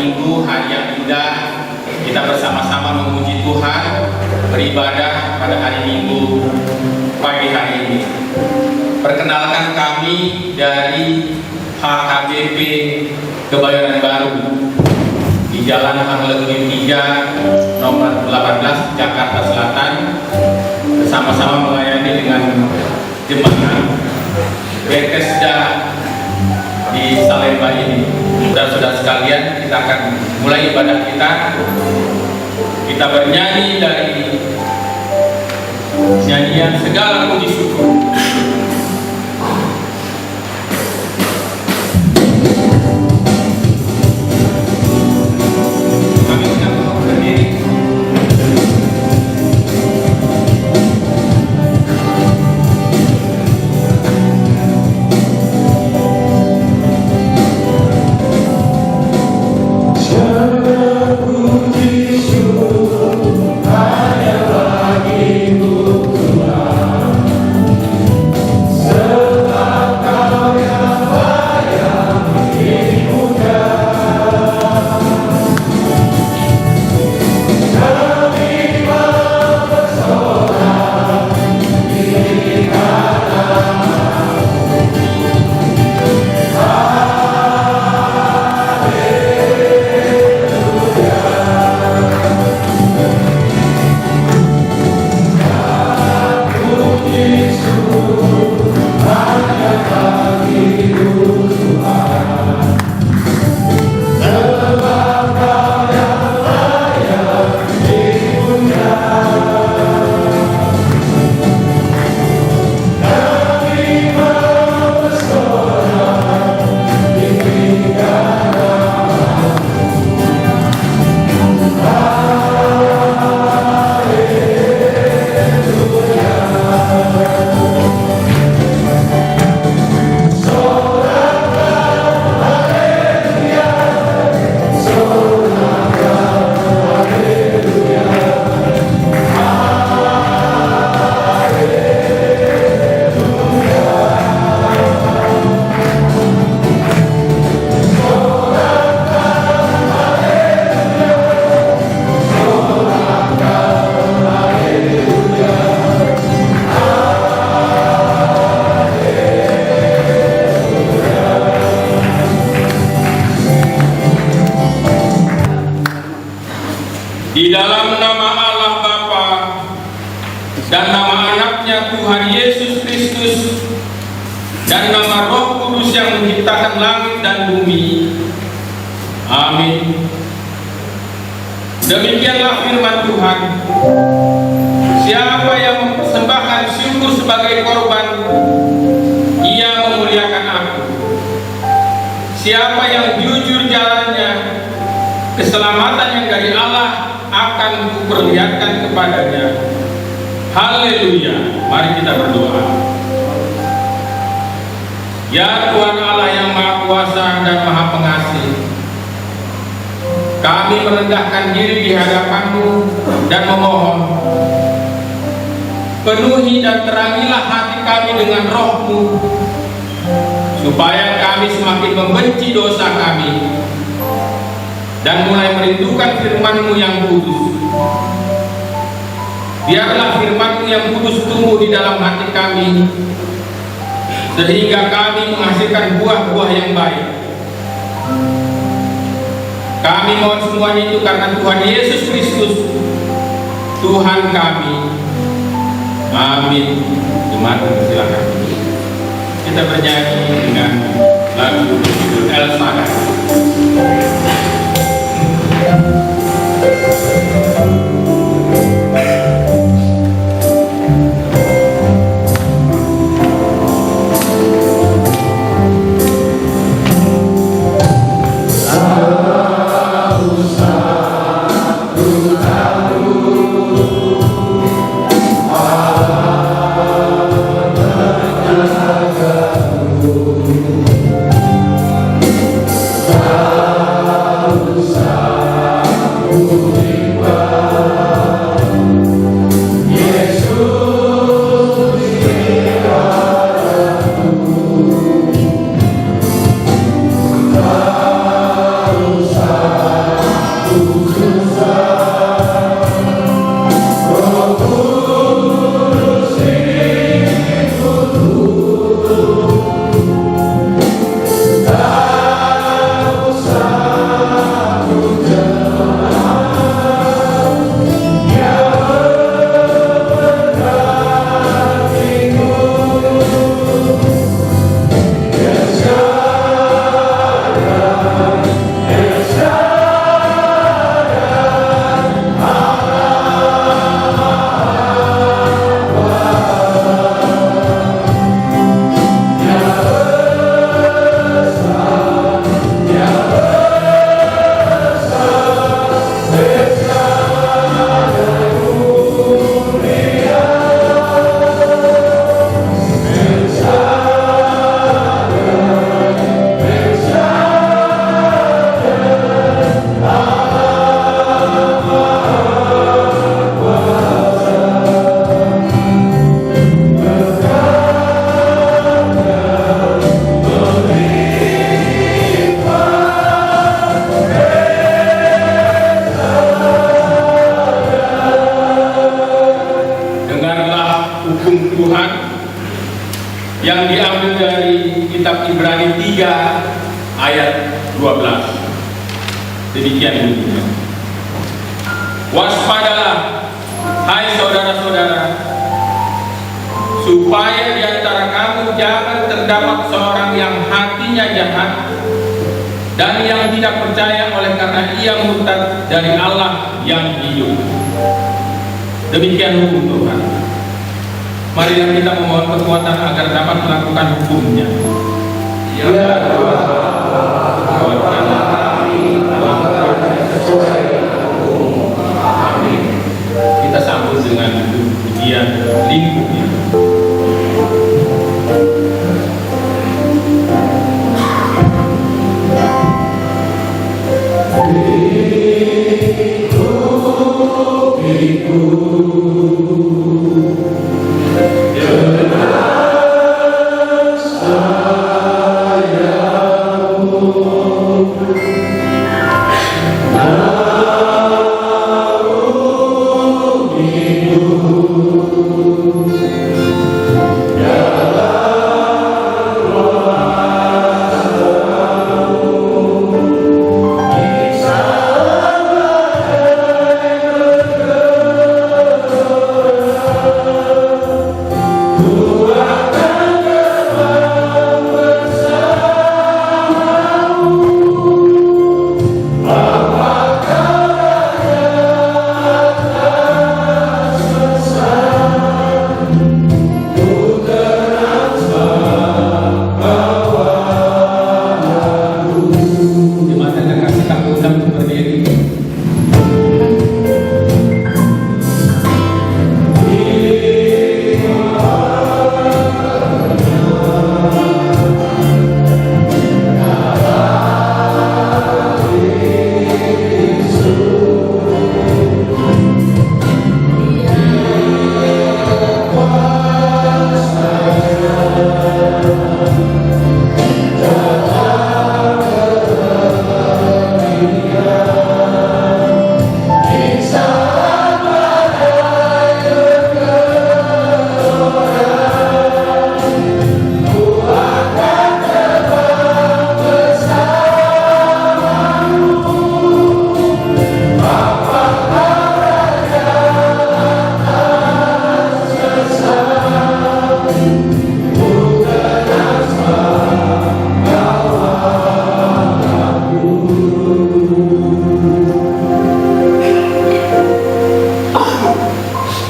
Minggu, hari yang indah. Kita bersama-sama memuji Tuhan, beribadah pada hari Minggu pagi hari ini. Perkenalkan kami dari HKBP Kebayoran Baru di Jalan Hangleuni 3 nomor 18 Jakarta Selatan, bersama-sama melayani dengan jemaat Bethesda di Salemba ini. Saudara-saudara sekalian, kita akan mulai ibadah kita. Kita bernyanyi dari nyanyian Segala Puji Syukur. Kami sedang berdiri. Di dalam nama Allah Bapa dan nama anaknya Tuhan Yesus Kristus dan nama Roh Kudus yang menciptakan langit dan bumi. Amin. Demikianlah firman Tuhan. Siapa yang mempersembahkan syukur sebagai korban, ia memuliakan aku. Siapa yang jujur jalannya, keselamatan yang dari Allah akan kuperlihatkan kepadanya. Haleluya. Mari kita berdoa. Ya Tuhan Allah yang Maha Kuasa dan Maha Pengasih, kami merendahkan diri di hadapan-Mu dan memohon, penuhi dan terangilah hati kami dengan Roh-Mu, supaya kami semakin membenci dosa kami dan mulai merindukan firman-Mu yang kudus. Biarlah firman-Mu yang kudus tumbuh di dalam hati kami, sehingga kami menghasilkan buah-buah yang baik. Kami mohon semuanya itu karena Tuhan Yesus Kristus, Tuhan kami. Amin. Jemaat silakan. Kita bernyanyi dengan lagu judul El Shaddai. Ibrani 3 ayat 12. Demikian bunyinya. Waspadalah, hai saudara-saudara, supaya di antara kamu jangan terdapat seorang yang hatinya jahat dan yang tidak percaya oleh karena ia murtad dari Allah yang hidup. Demikian hukum Tuhan. Marilah kita memohon kekuatan agar dapat melakukan hukumnya. Ya Tuhan, kuatkanlah kami melakukan sesuai dengan hukum. Amin. Kita sambut dengan pujian lingkupnya.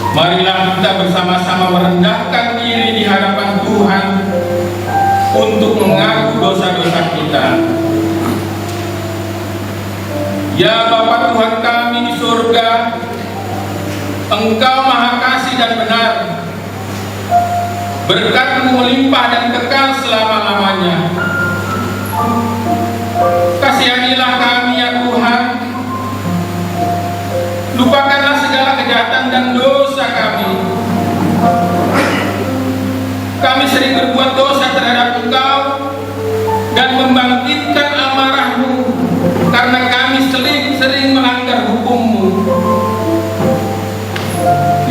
Marilah kita bersama-sama merendahkan diri di hadapan Tuhan untuk mengaku dosa-dosa kita. Ya Bapa Tuhan kami di surga, Engkau Maha Kasih dan benar, berkat-Mu melimpah dan kekal selama-lamanya. Kasihanilah kami ya Tuhan, lupakanlah segala kejahatan dan dosa kami. Kami sering berbuat dosa terhadap Engkau dan membangkitkan amarah-Mu karena kami sering melanggar hukum-Mu.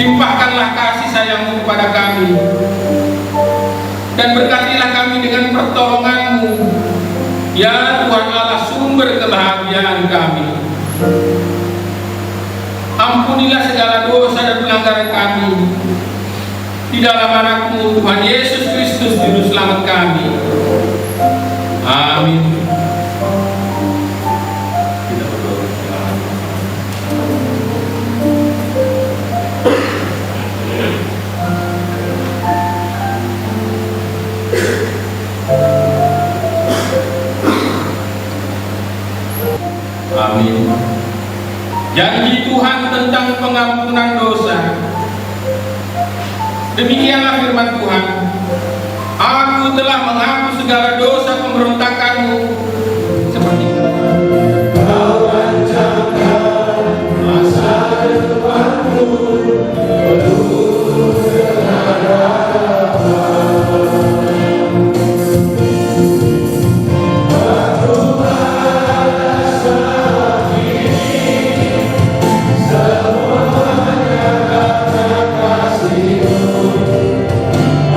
Limpahkanlah kasih sayang-Mu kepada kami dan berkatilah kami dengan pertolongan-Mu, ya Tuhan Allah, sumber kebahagiaan kami. Ampunilah segala dosa dan pelanggaran kami di dalam Anak-Mu Tuhan Yesus Kristus Juru Selamat kami. Amin. Kita berdoa. Amin. Janji Tuhan tentang pengampunan dosa. Demikianlah firman Tuhan. Aku telah menghapus segala dosa pemberontakanmu seperti Kau rancangkan masa depanmu penuh dengan harapan.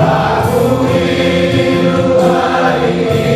Aku hidup hari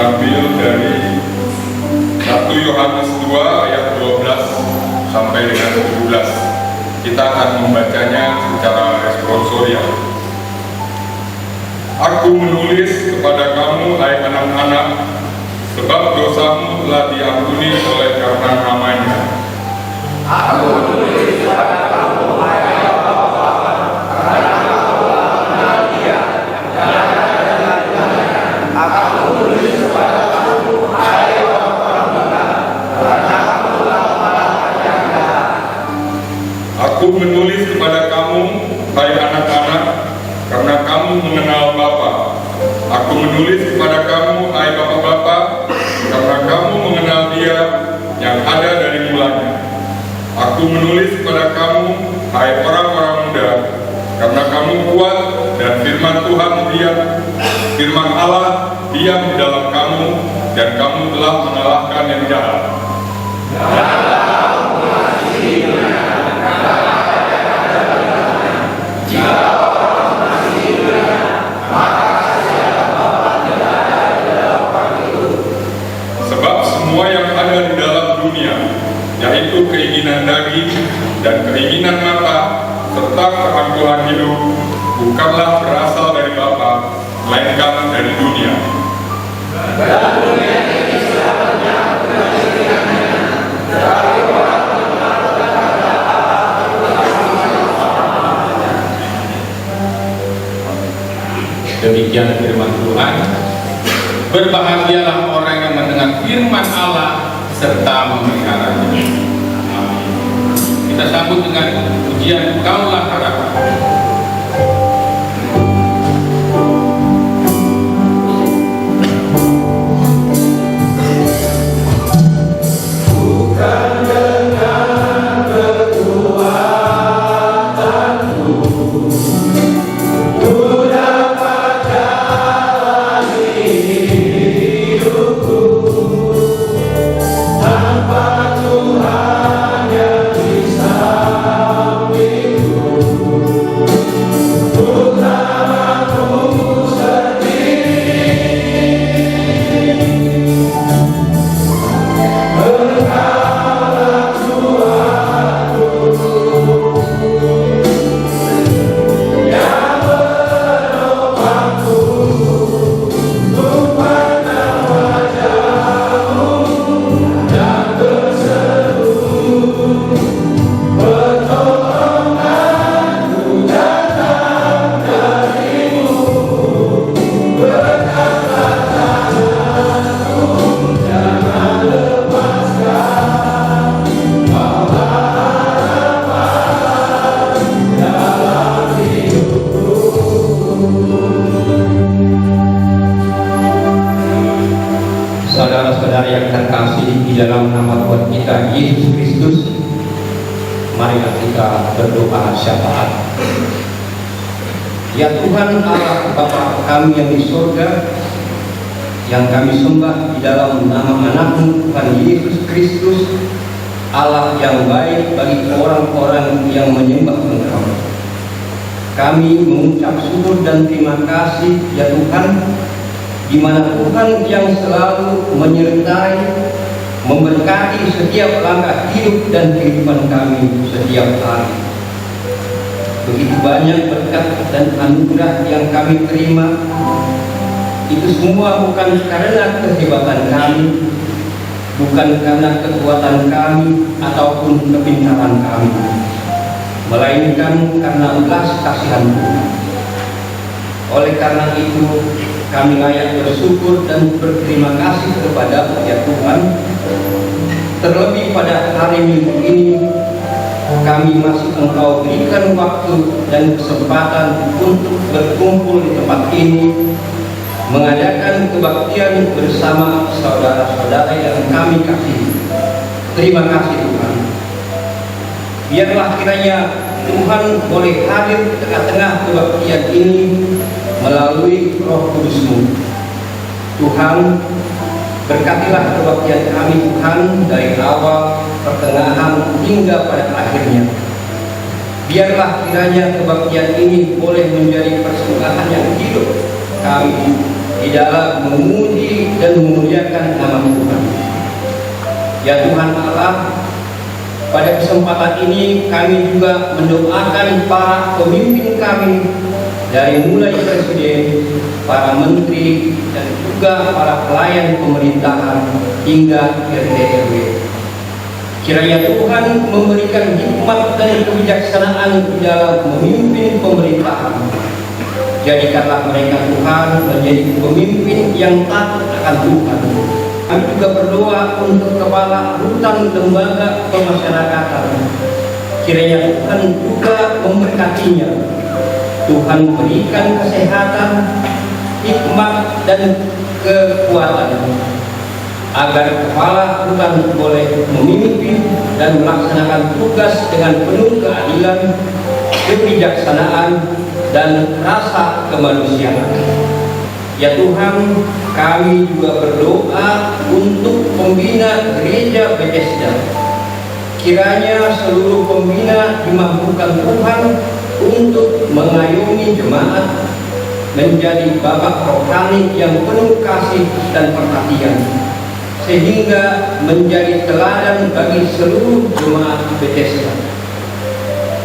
diambil dari 1 Yohanes 2 ayat 12 sampai dengan 17. Kita akan membacanya secara responsorial. Aku menulis kepada kamu, hai anak-anak, sebab dosamu telah diampuni oleh karena namanya. Aku menulis kepada kamu, hai Bapa-Bapa, karena kamu telah mengenal Dia yang ada dalam namanya. Aku menulis kepada kamu, hai orang-orang benar, karena kamu telah mengalahkan yang jahat. Aku menulis kepada kamu, hai anak-anak, karena kamu mengenal Bapa. Aku menulis kepada kamu, hai Bapak-bapak, karena kamu mengenal Dia yang ada dari mulanya. Aku menulis kepada kamu, hai orang-orang muda, karena kamu kuat dan firman Allah diam di dalam kamu, dan kamu telah mengalahkan yang jahat. Sebab semua yang ada di dalam dunia, yaitu keinginan daging dan keinginan mata serta keangkuhan hidup, bukanlah berasal dari Bapa, melainkan dari dunia. Demikian firman Tuhan. Berbahagialah orang yang mendengar firman Allah serta memeliharanya. Amin. Kita sambut dengan pujian Kaulah Harapan. Saudara-saudara yang terkasih di dalam nama Tuhan kita Yesus Kristus, marilah kita berdoa syafaat. Ya Tuhan Allah Bapa kami yang di surga, yang kami sembah di dalam nama anak-Mu Tuhan Yesus Kristus, Allah yang baik bagi orang-orang yang menyembah Engkau. Kami mengucap syukur dan terima kasih ya Tuhan, di mana Tuhan yang selalu menyertai, memberkati setiap langkah hidup dan kehidupan kami setiap hari. Begitu banyak berkat dan anugerah yang kami terima, itu semua bukan karena kehebatan kami, bukan karena kekuatan kami ataupun kepintaran kami, melainkan karena belas kasihan Tuhan. Oleh karena itu, kami layak bersyukur dan berterima kasih kepada ya Tuhan. Terlebih pada hari Minggu ini, kami masih Engkau berikan waktu dan kesempatan untuk berkumpul di tempat ini, mengadakan kebaktian bersama saudara-saudara yang kami kasih. Terima kasih Tuhan. Biarlah kiranya Tuhan boleh hadir di tengah-tengah kebaktian ini melalui Roh Kudus-Mu. Tuhan, berkatilah kebaktian kami Tuhan dari awal, pertengahan hingga pada akhirnya. Biarlah kiranya kebaktian ini boleh menjadi persembahyan yang hidup kami di di dalam memuji dan memuliakan nama Tuhan. Ya Tuhan Allah, pada kesempatan ini kami juga mendoakan para pemimpin kami, dari mulai presiden, para menteri, dan juga para pelayan pemerintahan hingga RT RW. Kiranya Tuhan memberikan hikmat dan kebijaksanaan di dalam memimpin pemerintahan. Jadikanlah mereka Tuhan menjadi pemimpin yang taat akan Tuhan. Kami juga berdoa untuk kepala rutan lembaga pemasyarakatan. Kiranya Tuhan juga memberkatinya. Tuhan berikan kesehatan, hikmat, dan kekuatan agar kepala rutan boleh memimpin dan melaksanakan tugas dengan penuh keadilan, kebijaksanaan, dan rasa kemanusiaan. Ya Tuhan, kami juga berdoa untuk pembina gereja Bethesda. Kiranya seluruh pembina dimampukan Tuhan untuk mengayomi jemaat menjadi bapak rohani yang penuh kasih dan perhatian, sehingga menjadi teladan bagi seluruh jemaat Bethesda.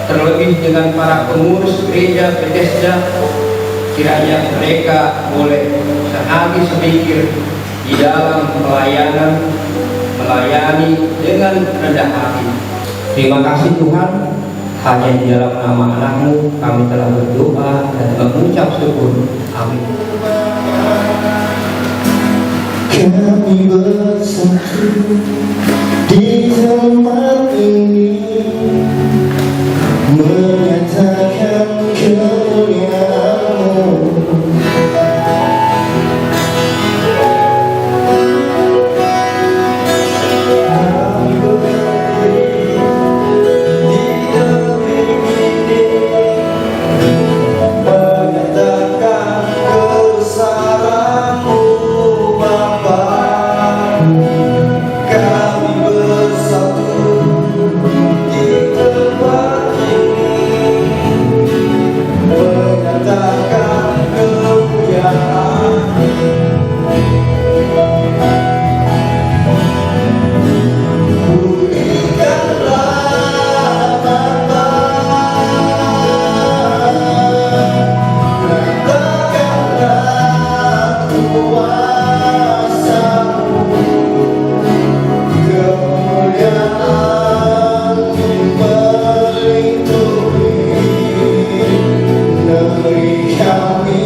Terlebih dengan para pengurus gereja Bethesda, kiranya mereka boleh sehati sepikir di dalam pelayanan, melayani dengan rendah hati. Terima kasih Tuhan, hanya di dalam nama anak-Mu kami telah berdoa dan mengucap syukur. Amin. Kami bersatu di tempat ini menyatakan kemuliaan-Mu. Kami berdiri di dinding ini menyatakan kebesaran-Mu, Bapa. Kami bersatu di tempat ini menyatakan kemuliaan-Mu. Pulihkanlah Bapa, nyatakanlah kuasa-Mu, kemuliaan melintasi negeri kami.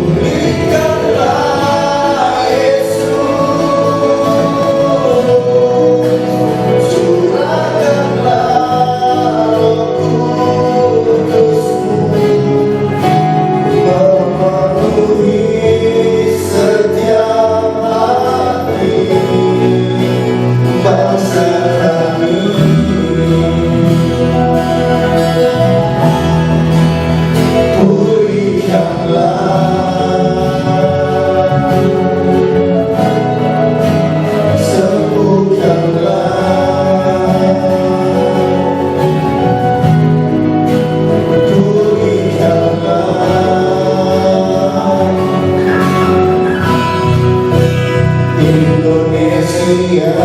Pulihkanlah Yesus, curahkanlah Roh Kudus-Mu, memenuhi setiap hati bangsa kami. Pulihkanlah, sembuhkanlah, pulihkanlah Indonesia.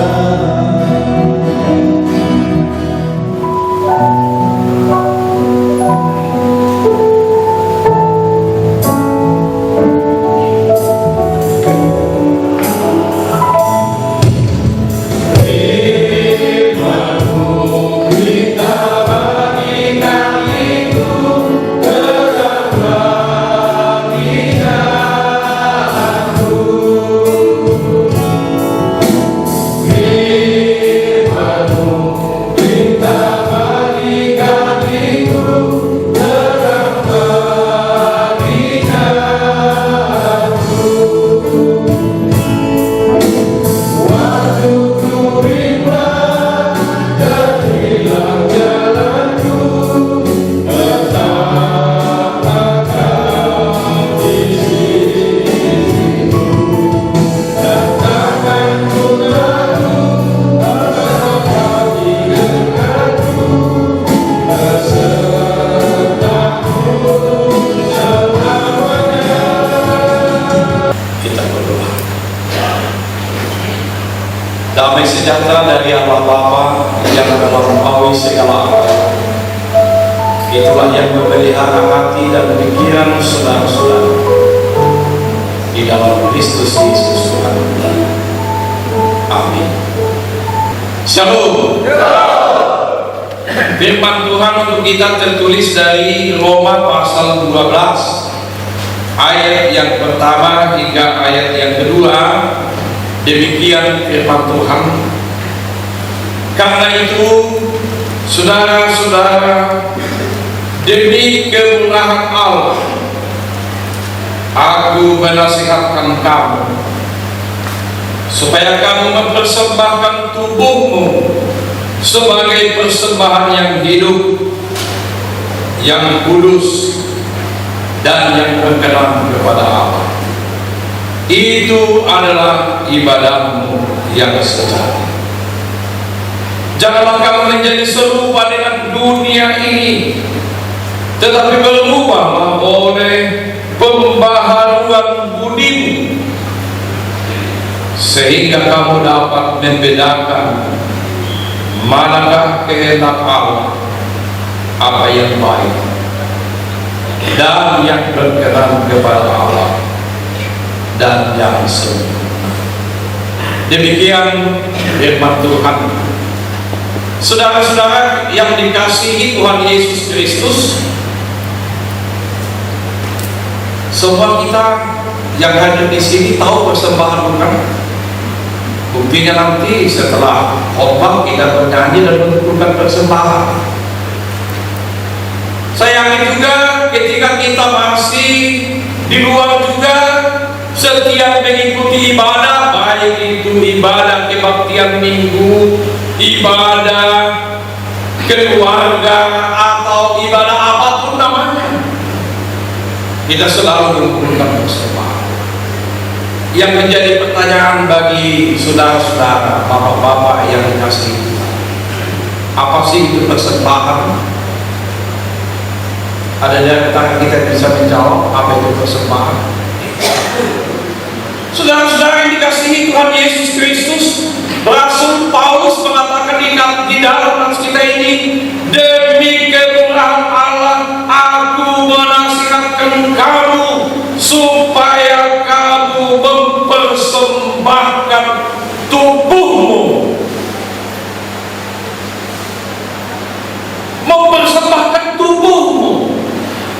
Yesus Damai sejahtera dari Allah Bapa yang melampaui segala akal, itulah yang memelihara hati dan pikiran saudara-saudara di dalam Kristus Yesus Tuhan. Amin. Shalom. Firman Tuhan untuk kita tertulis dari Roma pasal 12 ayat yang pertama hingga ayat yang kedua. Demikian firman Tuhan. Karena itu, saudara-saudara, demi kemurahan Allah, aku menasihatkan kamu supaya kamu mempersembahkan tubuhmu sebagai persembahan yang hidup, yang kudus, dan yang berkenan kepada Allah. Itu adalah ibadahmu yang sejati. Janganlah kamu menjadi serupa dengan dunia ini, tetapi berubahlah oleh pembaharuan budimu, sehingga kamu dapat membedakan manakah kehendak Allah, apa yang baik dan yang berkenan kepada Allah dan yang sempurna. Demikian firman Tuhan. Saudara-saudara yang dikasihi Tuhan Yesus Kristus, semua kita yang hadir di sini tahu persembahan bukan? Buktinya nanti setelah khotbah kita bernyanyi dan mengumpulkan persembahan. Saya yakin juga ketika kita masih di luar juga, setiap mengikuti ibadah, baik itu ibadah kebaktian minggu, ibadah keluarga, atau ibadah apapun namanya, kita selalu mengumpulkan persembahan. Yang menjadi pertanyaan bagi saudara-saudara, bapak-bapak yang dikasihi Tuhan, apa sih itu persembahan? Ada di antara kita bisa menjawab apa itu persembahan? Saudara-saudara yang dikasihi Tuhan Yesus Kristus, Rasul Paulus mengatakan di dalam nats kita ini, demi kemurahan Allah aku menasihatkan kamu supaya kamu mempersembahkan tubuhmu. Mempersembahkan tubuhmu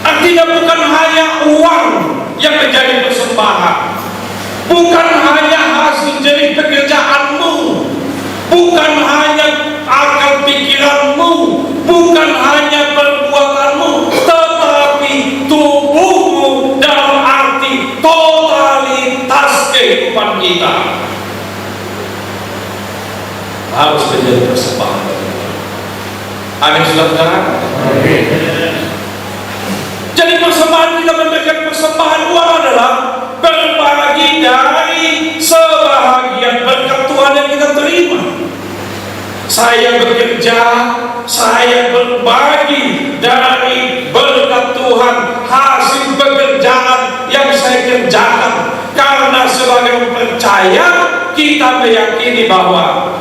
artinya bukan hanya uang yang menjadi persembahan, bukan hanya hasil dari pekerjaanmu, bukan hanya akal pikiranmu, bukan hanya perbuatanmu, tetapi tubuhmu dalam arti totalitas kehidupan kita harus menjadi persembahan. Amin, saudara. Jadi persembahan, kita memberikan persembahan uang adalah berbagi dari sebahagian berkat Tuhan yang kita terima. Saya bekerja, saya berbagi dari berkat Tuhan, hasil pekerjaan yang saya kerjakan, karena sebagai percaya kita meyakini bahwa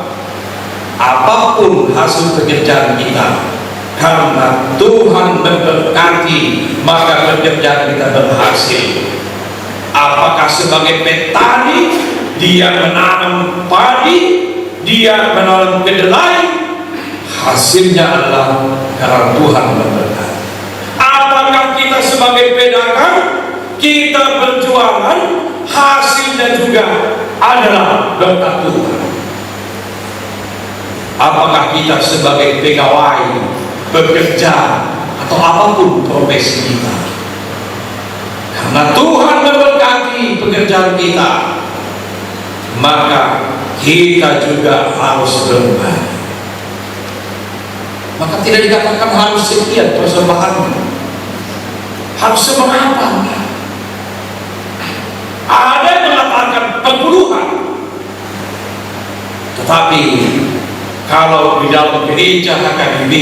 apapun hasil pekerjaan kita, karena Tuhan memberkati, maka pekerjaan kita berhasil. Apakah sebagai petani dia menanam padi, dia menanam kedelai, hasilnya adalah karena Tuhan memberkati. Apakah kita sebagai pedagang, kita berjualan, hasilnya juga adalah berkat Tuhan. Apakah kita sebagai pegawai, bekerja, atau apapun profesi kita, karena Tuhan memberkati pekerjaan kita, maka kita juga harus berbagi. Maka tidak dikatakan harus sekian persembahan, harus seberapa. Ada yang mengatakan pengpuluhan, tetapi kalau di dalam gereja HKBP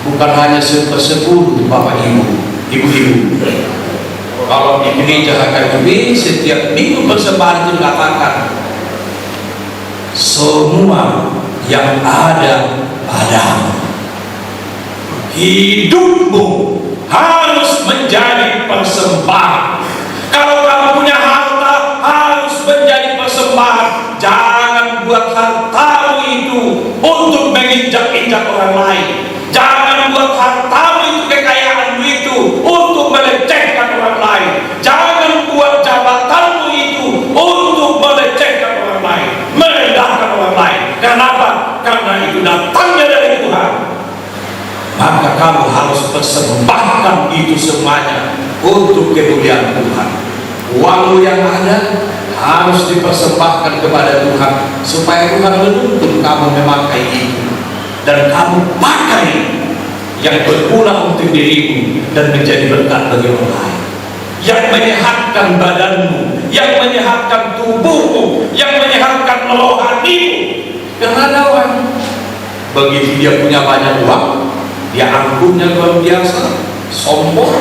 bukan hanya 10 Bapak Ibu, Ibu-ibu. Kalau di gereja HKBP setiap minggu persembahan itu dikatakan 10 semua yang ada padamu. Hidupmu harus menjadi persembahan. Kalau kamu punya harta, harus menjadi persembahan. Jangan buat hartamu itu untuk menginjak-injak orang lain. Jangan buat hartamu itu, kekayaanmu itu untuk melecehkan orang lain. Jangan buat jabatanmu itu untuk melecehkan orang lain, merendahkan orang lain. Kenapa? Karena itu datangnya dari Tuhan. Maka kamu harus persembahkan itu semuanya untuk kemuliaan Tuhan. Uangmu yang ada harus dipersembahkan kepada Tuhan, supaya Tuhan menuntun kamu memakai itu, dan kamu pakai yang berguna untuk dirimu dan menjadi berkat bagi orang lain, yang menyehatkan badanmu, yang menyehatkan tubuhmu, yang menyehatkan rohanimu. Karena ada orang begitu dia punya banyak uang, dia angkuhnya luar biasa, sombong,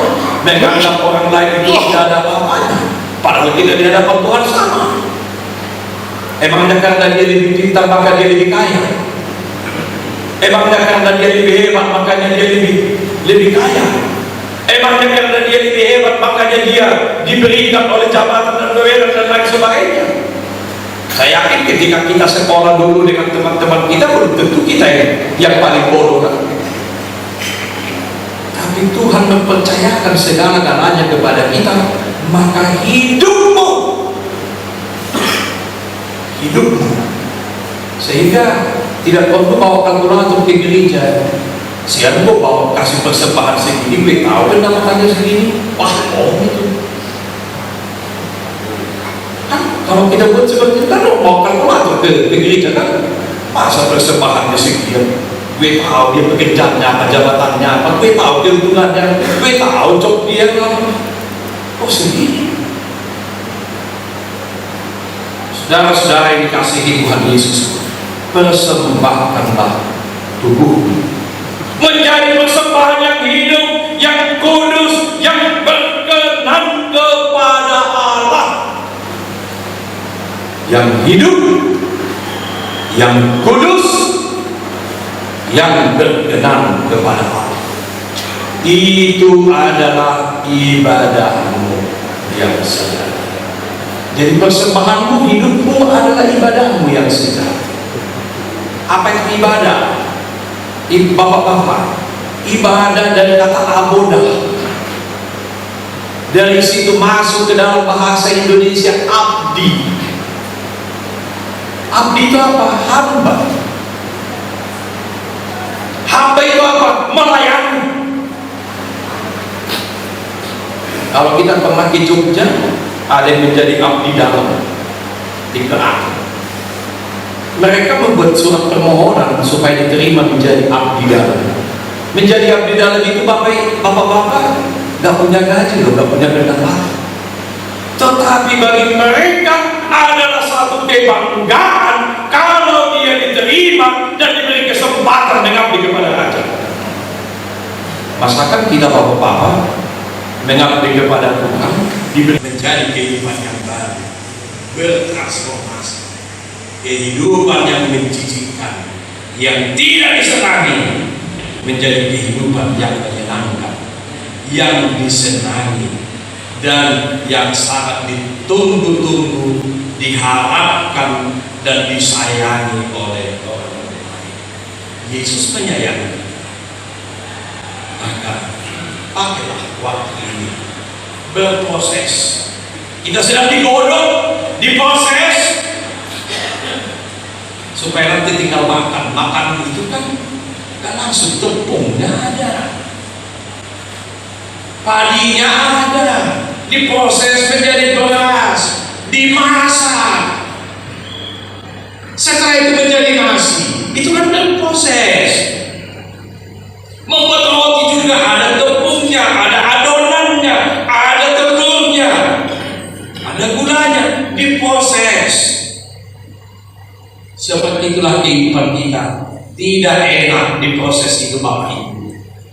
menganggap orang lain itu tidak ada apa-apanya, padahal tidak di hadapan Tuhan sama. Emangnya karena dia lebih pintar maka dia lebih kaya? Emangnya karena dia lebih hebat makanya dia lebih kaya? Emangnya karena dia lebih hebat makanya dia diberikan oleh jabatan dan wewenang dan lain sebagainya? Saya yakin ketika kita sekolah dulu dengan teman-teman kita, belum tentu kita yang paling bodoh kan? Tapi Tuhan mempercayakan segala-galanya kepada kita. Maka hidupmu, sehingga tidak perlu bawa kalkulator ke gereja. Siapa bawa kasih persembahan segini, gue tahu kan namanya segini. Wah, itu kan kalau kita buat seperti itu kan bawa kalkulator ke gereja kan. Masa persembahannya sekian, gue tahu dia pekerjaannya apa, jabatannya apa, gue tahu dia hubungannya, gue tahu job dia apa. Oh segini. Saudara-saudara yang dikasihi Tuhan Yesus, persembahkanlah tubuhmu menjadi persembahan yang hidup, yang kudus, yang berkenan kepada Allah. Yang hidup, yang kudus, yang berkenan kepada Allah. Itu adalah ibadahmu yang sejati. Jadi persembahanmu, hidupmu adalah ibadahmu yang sejati. Apa itu ibadah? Bapak-bapak, ibadah dari kata abodah. Dari situ masuk ke dalam bahasa Indonesia abdi. Abdi itu apa? Hamba. Hamba itu apa? Melayani. Kalau kita pernah ke Jogja, ada yang menjadi abdi dalam di Kerak. Mereka membuat surat permohonan supaya diterima menjadi abdi dalam. Menjadi abdi dalam itu bapak-bapak gak punya gaji loh, gak punya pendapatan. Tetapi bagi mereka adalah satu kebanggaan kalau dia diterima dan diberi kesempatan mengabdi kepada raja. Masakan kita bapak-bapak mengabdi kepada Tuhan diberi menjadi kehidupan yang baru, bertransformasi, kehidupan yang menjijikkan, yang tidak disenangi, menjadi kehidupan yang menyenangkan, yang disenangi, dan yang sangat ditunggu-tunggu, diharapkan dan disayangi oleh orang lain. Yesus menyayangi. Maka pakailah waktu ini berproses. Kita sedang digodok, diproses, supaya nanti tinggal makan. Makan itu kan langsung tepungnya ada, padinya ada, diproses menjadi beras, dimasak, setelah itu menjadi nasi. Itu kan berproses. Membuat roti juga ada tepungnya, ada adonannya, ada telurnya, ada gulanya, diproses. Seperti itulah kehidupan kita. Tidak enak diproses itu Bapak Ibu.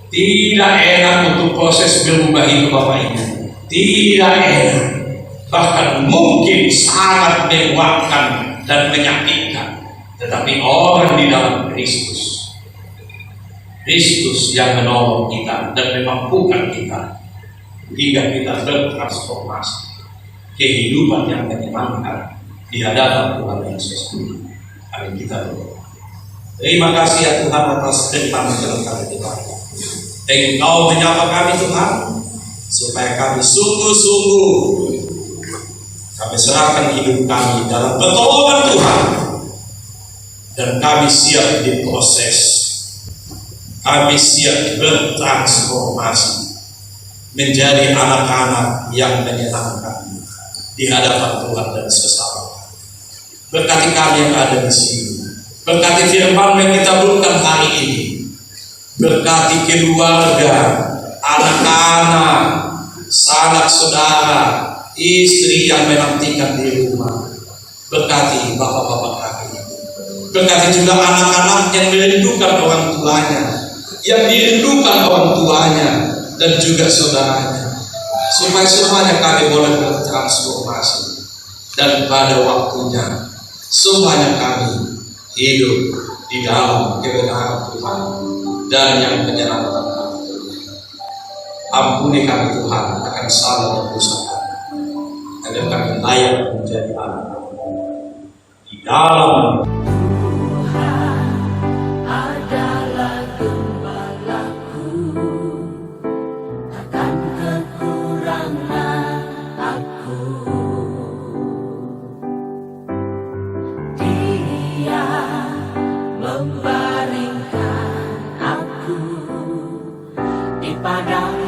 Tidak enak untuk proses berubah itu Bapak Ibu. Tidak enak. Bahkan mungkin sangat melelahkan dan menyakitkan. tetapi orang di dalam Kristus. Kristus yang menolong kita dan memampukan kita hingga kita bertransformasi kehidupan yang menyenangkan di hadapan Tuhan Yesus. Amin. Kita berdoa. Terima kasih ya Tuhan atas firman yang kami dengar. Engkau menyapa kami Tuhan, supaya kami sungguh-sungguh kami serahkan hidup kami dalam pertolongan Tuhan, dan kami siap diproses, kami siap bertransformasi menjadi anak-anak yang menyenangkan di hadapan Tuhan dan sesama. Berkati kami yang ada di sini, berkati firman yang kita berikan hari ini, berkati keluarga, anak-anak, sanak saudara, istri yang menantikan di rumah. Berkati bapak-bapak kami, berkati juga anak-anak yang merindukan orang tuanya, yang dirindukan orang tuanya dan juga saudaranya, supaya semuanya kami boleh bertransformasi, dan pada waktunya semuanya kami hidup di dalam kebenaran Tuhan dan yang menyenangkan kami. Ampuni kami Tuhan akan salah dan dosa kami, agar kami layak menjadi anak di dalam adalah gembalaku, takkan kekurangan aku. Dia membaringkan aku di padang